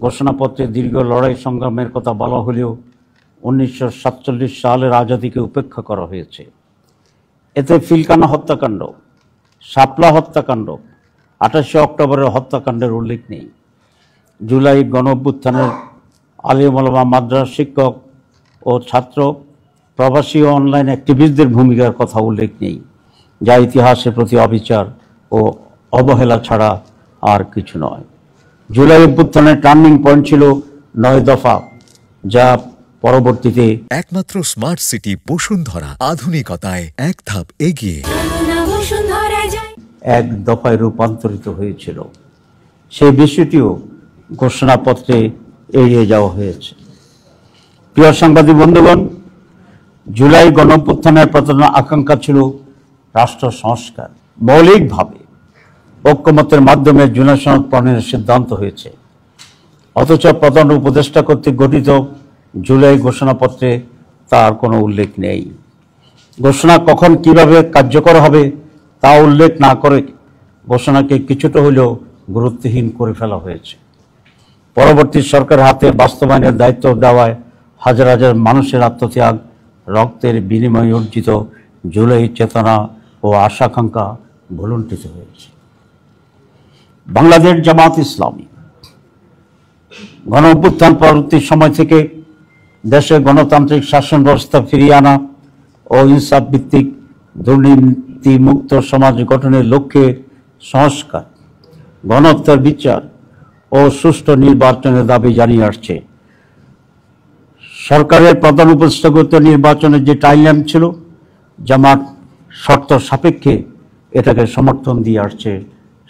ঘোষণাপত্রে দীর্ঘ লড়াই সংগ্রামের কথা বলা হলেও 1947 সালের আজাদিকে উপেক্ষা করা হয়েছে। এতে পিলখানা হত্যাকাণ্ড, শাপলা হত্যাকাণ্ড, 28 অক্টোবরের হত্যাকাণ্ডের উল্লেখ নেই। জুলাই গণঅভ্যুত্থানের আলেম ওলামা, মাদ্রাসা শিক্ষক ও ছাত্র, প্রবাসী ও অনলাইন অ্যাক্টিভিস্টদের ভূমিকার কথা উল্লেখ নেই, যা ইতিহাসের প্রতি অবিচার ও অবহেলা ছাড়া আর কিছু নয়। জুলাই অভ্যুত্থানের টার্নিং পয়েন্ট ছিল 9 দফা, যা পরবর্তীতে একমাত্র স্মার্ট সিটি বসুন্ধরা, আধুনিকতায় এক ধাপ এগিয়ে এক দফায় রূপান্তরিত হয়েছিল। সেই বিষয়টিও ঘোষণাপত্রে এড়িয়ে যাওয়া হয়েছে। প্রিয় সাংবাদিক বন্ধুগণ, জুলাই গণঅভ্যুত্থানের প্রধান আকাঙ্ক্ষা ছিল রাষ্ট্র সংস্কার। মৌলিকভাবে ঐক্যমতের মাধ্যমে জুলাই সনদ প্রণয়নের সিদ্ধান্ত হয়েছে, অথচ প্রধান উপদেষ্টা কর্তৃক গঠিত জুলাই ঘোষণাপত্রে তার কোনো উল্লেখ নেই। ঘোষণা কখন কিভাবে কার্যকর হবে তা উল্লেখ না করে ঘোষণাকে কিছুটা হলেও গুরুত্বহীন করে ফেলা হয়েছে। পরবর্তী সরকারের হাতে বাস্তবায়নের দায়িত্ব দেওয়ায় হাজার হাজার মানুষের আত্মত্যাগ, রক্তের বিনিময়ে অর্জিত জুলাই চেতনা ও আশাকাঙ্ক্ষা ভুলুণ্ঠিত হয়েছে। বাংলাদেশ জামাত ইসলামী গণঅভ্যুত্থান পরবর্তী সময় থেকে দেশে গণতান্ত্রিক শাসন ব্যবস্থা ফিরিয়ে আনা ও ইনসাফ ভিত্তিক দুর্নীতিমুক্ত সমাজ গঠনের লক্ষ্যে সংস্কার, গণহত্যার বিচার ও সুষ্ঠু নির্বাচনের দাবি জানিয়ে আসছে। সরকারের প্রধান উপদেষ্টাগত নির্বাচনের যে টাইমলাইন ছিল, জামাত শর্ত সাপেক্ষে এটাকে সমর্থন দিয়ে আসছে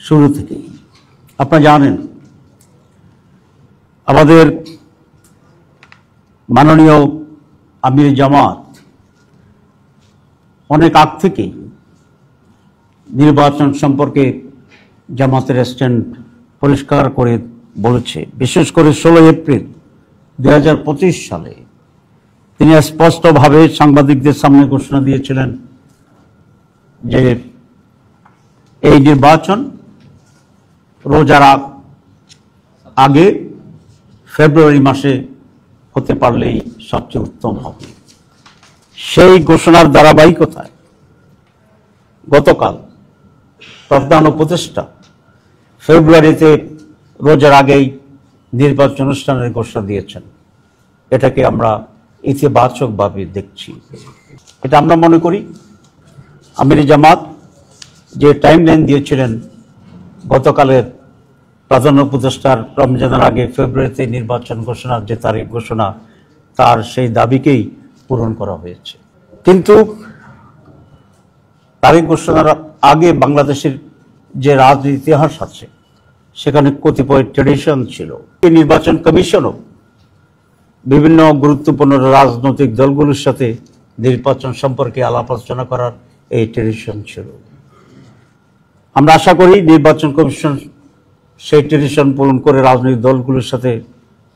শুরু থেকেই। আপনারা জানেন, আমাদের মাননীয় আমির জামাত অনেক আগ থেকেই নির্বাচন সম্পর্কে জামাতের স্ট্যান্ড পরিষ্কার করে বলেছে। বিশেষ করে 16 এপ্রিল 2025 সালে তিনি স্পষ্টভাবে সাংবাদিকদের সামনে ঘোষণা দিয়েছিলেন যে এই নির্বাচন রোজার আগে ফেব্রুয়ারি মাসে হতে পারলেই সবচেয়ে উত্তম হবে। সেই ঘোষণার ধারাবাহিকতায় গতকাল প্রধান উপদেষ্টা ফেব্রুয়ারিতে রোজার আগেই নির্বাচন অনুষ্ঠানের ঘোষণা দিয়েছেন। এটাকে আমরা ইতিবাচকভাবে দেখছি। এটা আমরা মনে করি আমির জামাত যে টাইমলাইন দিয়েছিলেন গতকালের প্রধান উপদেষ্টার রমজানের আগে ফেব্রুয়ারিতে নির্বাচন ঘোষণার যে তারিখ ঘোষণা, তার সেই দাবিকেই পূরণ করা হয়েছে। কিন্তু তারিখ ঘোষণার আগে বাংলাদেশের যে রাজনীতি ইতিহাস আছে, সেখানে কতিপয় ট্র্যাডিশন ছিল। এই নির্বাচন কমিশনও বিভিন্ন গুরুত্বপূর্ণ রাজনৈতিক দলগুলোর সাথে নির্বাচন সম্পর্কে আলাপ আলোচনা করার এই ট্র্যাডিশন ছিল। আমরা আশা করি নির্বাচন কমিশন সেই ট্র্যাডিশন পূরণ করে রাজনৈতিক দলগুলোর সাথে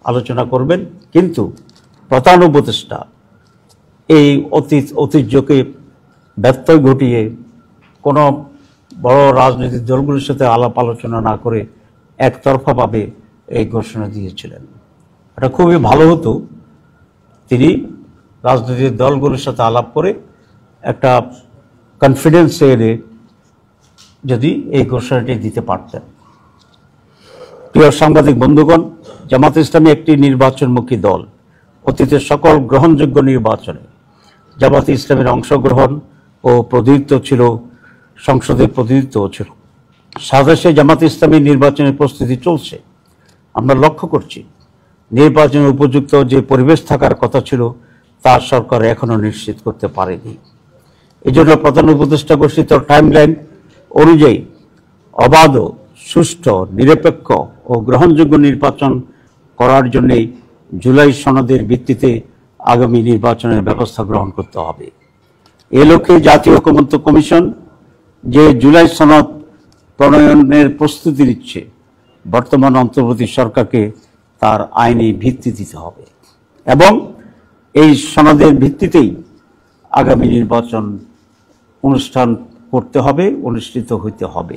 আলোচনা করবেন। কিন্তু প্রধান উপদেষ্টা এই ঐতিহ্যকে ব্যত্যয় ঘটিয়ে কোনো বড় রাজনৈতিক দলগুলোর সাথে আলাপ আলোচনা না করে একতরফাভাবে এই ঘোষণা দিয়েছিলেন। এটা খুবই ভালো হতো তিনি রাজনৈতিক দলগুলোর সাথে আলাপ করে একটা কনফিডেন্স এনে যদি এই ঘোষণাটি দিতে পারতেন। প্রিয় সাংবাদিক বন্ধুগণ, জামাত ইসলামী একটি নির্বাচনমুখী দল। অতীতের সকল গ্রহণযোগ্য নির্বাচনে জামাত ইসলামের অংশগ্রহণ ও প্রতিনিধিত্ব ছিল, সংসদে প্রতিনিধিত্ব ছিল। সাদেশে জামাত ইসলামী নির্বাচনের প্রস্তুতি চলছে। আমরা লক্ষ্য করছি নির্বাচনের উপযুক্ত যে পরিবেশ থাকার কথা ছিল তা সরকার এখনো নিশ্চিত করতে পারেনি। এজন্য প্রধান উপদেষ্টা ঘোষিত টাইমলাইন অনুযায়ী অবাধ, সুষ্ঠু, নিরপেক্ষ ও গ্রহণযোগ্য নির্বাচন করার জন্যই জুলাই সনদের ভিত্তিতে আগামী নির্বাচনের ব্যবস্থা গ্রহণ করতে হবে। এ লক্ষ্যে জাতীয় ঐকমত্য কমিশন যে জুলাই সনদ প্রণয়নের প্রস্তুতি নিচ্ছে, বর্তমান অন্তর্বর্তী সরকারকে তার আইনি ভিত্তি দিতে হবে এবং এই সনদের ভিত্তিতেই আগামী নির্বাচন অনুষ্ঠান করতে হবে, অনুষ্ঠিত হইতে হবে।